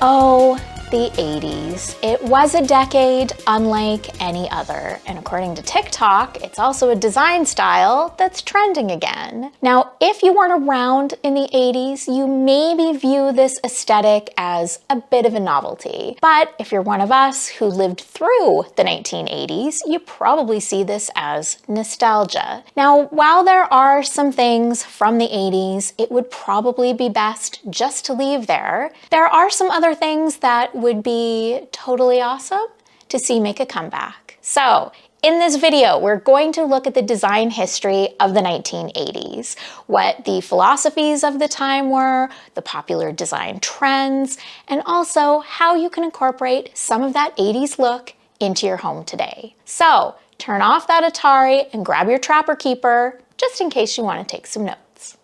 Oh, the 80s. It was a decade unlike any other, and according to TikTok, it's also a design style that's trending again. Now, if you weren't around in the 80s, you maybe view this aesthetic as a bit of a novelty. But if you're one of us who lived through the 1980s, you probably see this as nostalgia. Now, while there are some things from the 80s, it would probably be best just to leave there. There are some other things that would be totally awesome to see make a comeback. So, in this video, we're going to look at the design history of the 1980s, what the philosophies of the time were, the popular design trends, and also how you can incorporate some of that 80s look into your home today. So, turn off that Atari and grab your Trapper Keeper, just in case you want to take some notes.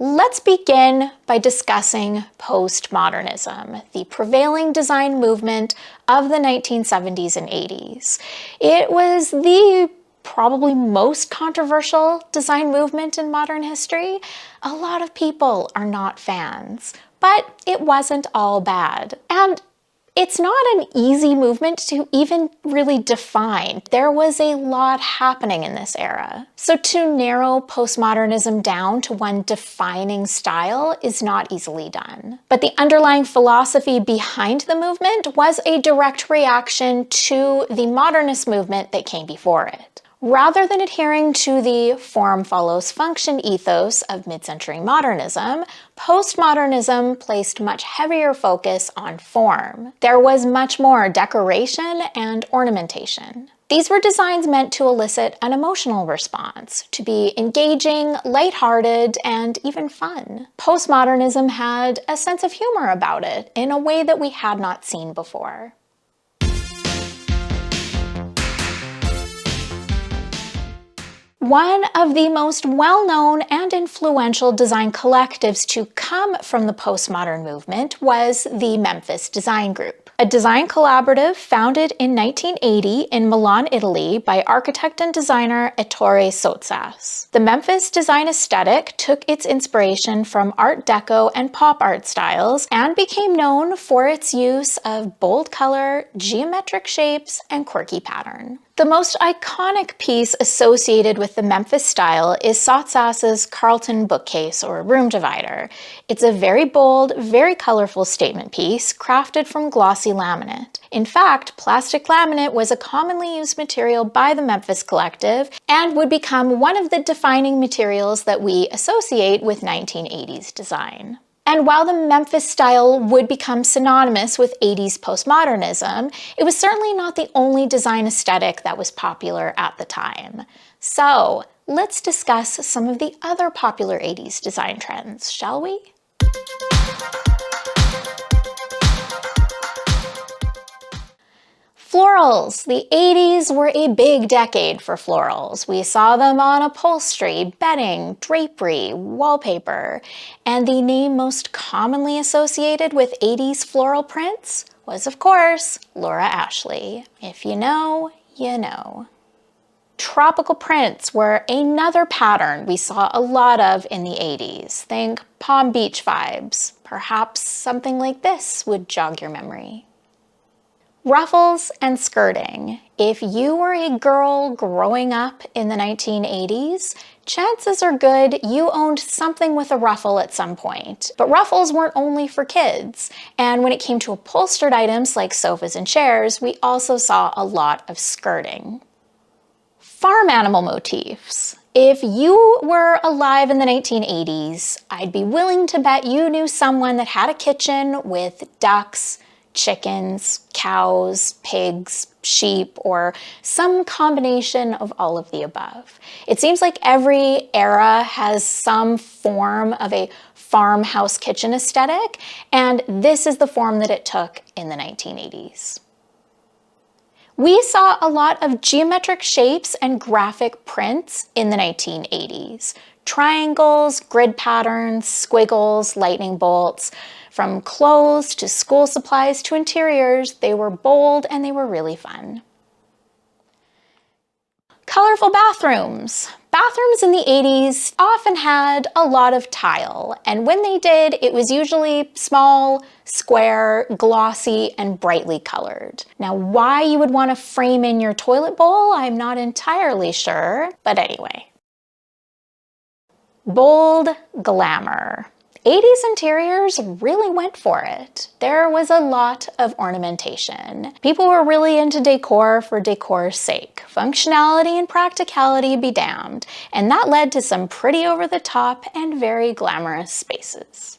Let's begin by discussing postmodernism, the prevailing design movement of the 1970s and 80s. It was the probably most controversial design movement in modern history. A lot of people are not fans, but it wasn't all bad. And it's not an easy movement to even really define. There was a lot happening in this era. So to narrow postmodernism down to one defining style is not easily done. But the underlying philosophy behind the movement was a direct reaction to the modernist movement that came before it. Rather than adhering to the form follows function ethos of mid-century modernism, postmodernism placed much heavier focus on form. There was much more decoration and ornamentation. These were designs meant to elicit an emotional response, to be engaging, lighthearted, and even fun. Postmodernism had a sense of humor about it in a way that we had not seen before. One of the most well-known and influential design collectives to come from the postmodern movement was the Memphis Design Group, a design collaborative founded in 1980 in Milan, Italy by architect and designer Ettore Sottsass. The Memphis design aesthetic took its inspiration from Art Deco and pop art styles and became known for its use of bold color, geometric shapes, and quirky pattern. The most iconic piece associated with the Memphis style is Sottsass's Carlton bookcase or room divider. It's a very bold, very colorful statement piece crafted from glossy laminate. In fact, plastic laminate was a commonly used material by the Memphis collective and would become one of the defining materials that we associate with 1980s design. And while the Memphis style would become synonymous with 80s postmodernism, it was certainly not the only design aesthetic that was popular at the time. So, let's discuss some of the other popular 80s design trends, shall we? Florals. The 80s were a big decade for florals. We saw them on upholstery, bedding, drapery, wallpaper, and the name most commonly associated with 80s floral prints was, of course, Laura Ashley. If you know, you know. Tropical prints were another pattern we saw a lot of in the 80s. Think Palm Beach vibes. Perhaps something like this would jog your memory. Ruffles and skirting. If you were a girl growing up in the 1980s, chances are good you owned something with a ruffle at some point. But ruffles weren't only for kids, and when it came to upholstered items like sofas and chairs, we also saw a lot of skirting. Farm animal motifs. If you were alive in the 1980s, I'd be willing to bet you knew someone that had a kitchen with ducks, chickens, cows, pigs, sheep, or some combination of all of the above. It seems like every era has some form of a farmhouse kitchen aesthetic, and this is the form that it took in the 1980s. We saw a lot of geometric shapes and graphic prints in the 1980s. Triangles, grid patterns, squiggles, lightning bolts. From clothes to school supplies to interiors, they were bold and they were really fun. Colorful bathrooms. Bathrooms in the 80s often had a lot of tile, and when they did, it was usually small, square, glossy, and brightly colored. Now, why you would want to frame in your toilet bowl, I'm not entirely sure, but anyway. Bold glamour. 80s interiors really went for it. There was a lot of ornamentation. People were really into decor for decor's sake. Functionality and practicality be damned, and that led to some pretty over-the-top and very glamorous spaces.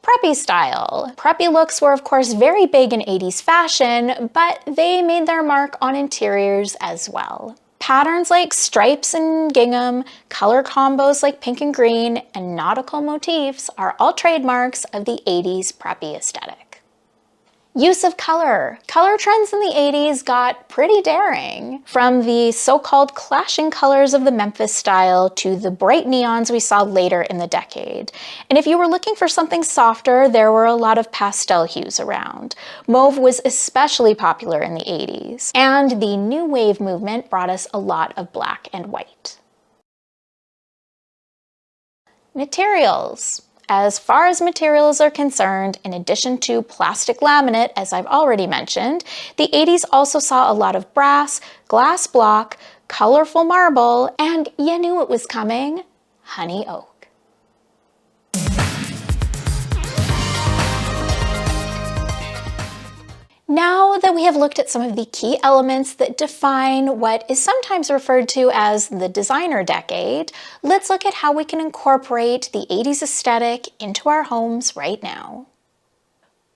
Preppy style. Preppy looks were of course very big in 80s fashion, but they made their mark on interiors as well. Patterns like stripes and gingham, color combos like pink and green, and nautical motifs are all trademarks of the 80s preppy aesthetic. Use of color. Color trends in the 80s got pretty daring. From the so-called clashing colors of the Memphis style to the bright neons we saw later in the decade. And if you were looking for something softer, there were a lot of pastel hues around. Mauve was especially popular in the 80s. And the New Wave movement brought us a lot of black and white. Materials. As far as materials are concerned, in addition to plastic laminate, as I've already mentioned, the 80s also saw a lot of brass, glass block, colorful marble, and you knew it was coming, honey oak. Now that we have looked at some of the key elements that define what is sometimes referred to as the designer decade, let's look at how we can incorporate the 80s aesthetic into our homes right now.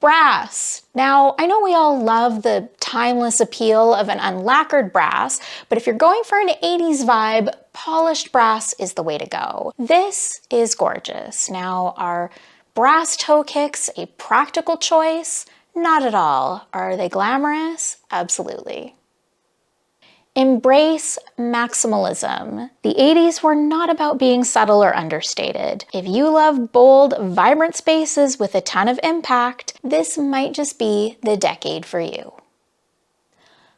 Brass. Now, I know we all love the timeless appeal of an unlacquered brass, but if you're going for an 80s vibe, polished brass is the way to go. This is gorgeous. Now, are brass toe kicks a practical choice? Not at all. Are they glamorous? Absolutely. Embrace maximalism. The 80s were not about being subtle or understated. If you love bold, vibrant spaces with a ton of impact, this might just be the decade for you.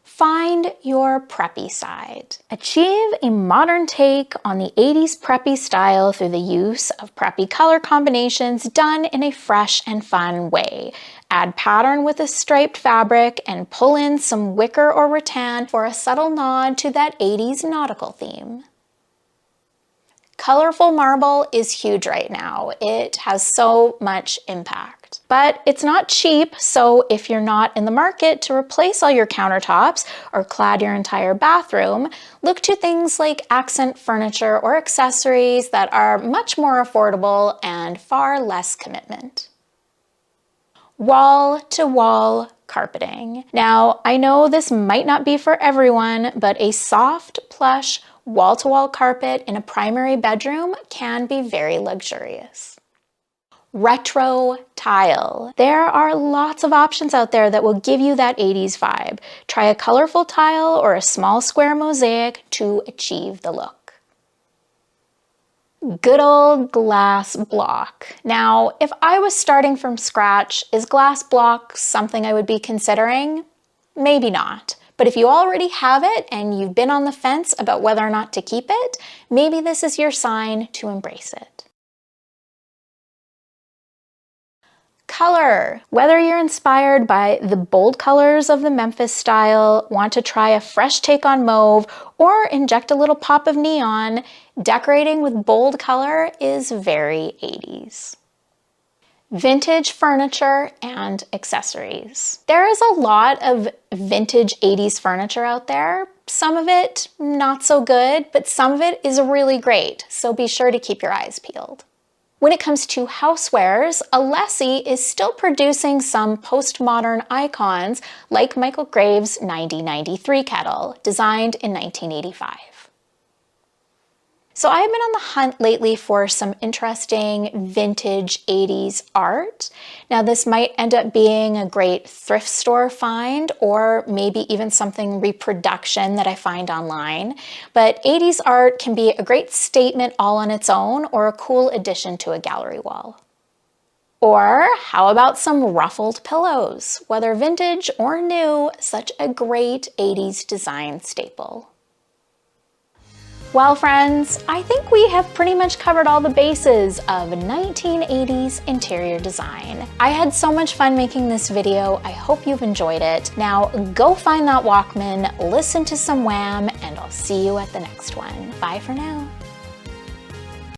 Find your preppy side. Achieve a modern take on the 80s preppy style through the use of preppy color combinations done in a fresh and fun way. Add pattern with a striped fabric and pull in some wicker or rattan for a subtle nod to that 80s nautical theme. Colorful marble is huge right now. It has so much impact. But it's not cheap, so if you're not in the market to replace all your countertops or clad your entire bathroom, look to things like accent furniture or accessories that are much more affordable and far less commitment. Wall-to-wall carpeting. Now, I know this might not be for everyone, but a soft, plush, wall-to-wall carpet in a primary bedroom can be very luxurious. Retro tile. There are lots of options out there that will give you that 80s vibe. Try a colorful tile or a small square mosaic to achieve the look. Good old glass block. Now, if I was starting from scratch, is glass block something I would be considering? Maybe not. But if you already have it and you've been on the fence about whether or not to keep it, maybe this is your sign to embrace it. Color. Whether you're inspired by the bold colors of the Memphis style, want to try a fresh take on mauve, or inject a little pop of neon, decorating with bold color is very 80s. Vintage furniture and accessories. There is a lot of vintage 80s furniture out there. Some of it not so good, but some of it is really great, so be sure to keep your eyes peeled. When it comes to housewares, Alessi is still producing some postmodern icons like Michael Graves' 9093 kettle, designed in 1985. So I've been on the hunt lately for some interesting vintage 80s art. Now this might end up being a great thrift store find or maybe even something reproduction that I find online. But 80s art can be a great statement all on its own or a cool addition to a gallery wall. Or how about some ruffled pillows? Whether vintage or new, such a great 80s design staple. Well, friends, I think we have pretty much covered all the bases of 1980s interior design. I had so much fun making this video. I hope you've enjoyed it. Now go find that Walkman, listen to some Wham, and I'll see you at the next one. Bye for now.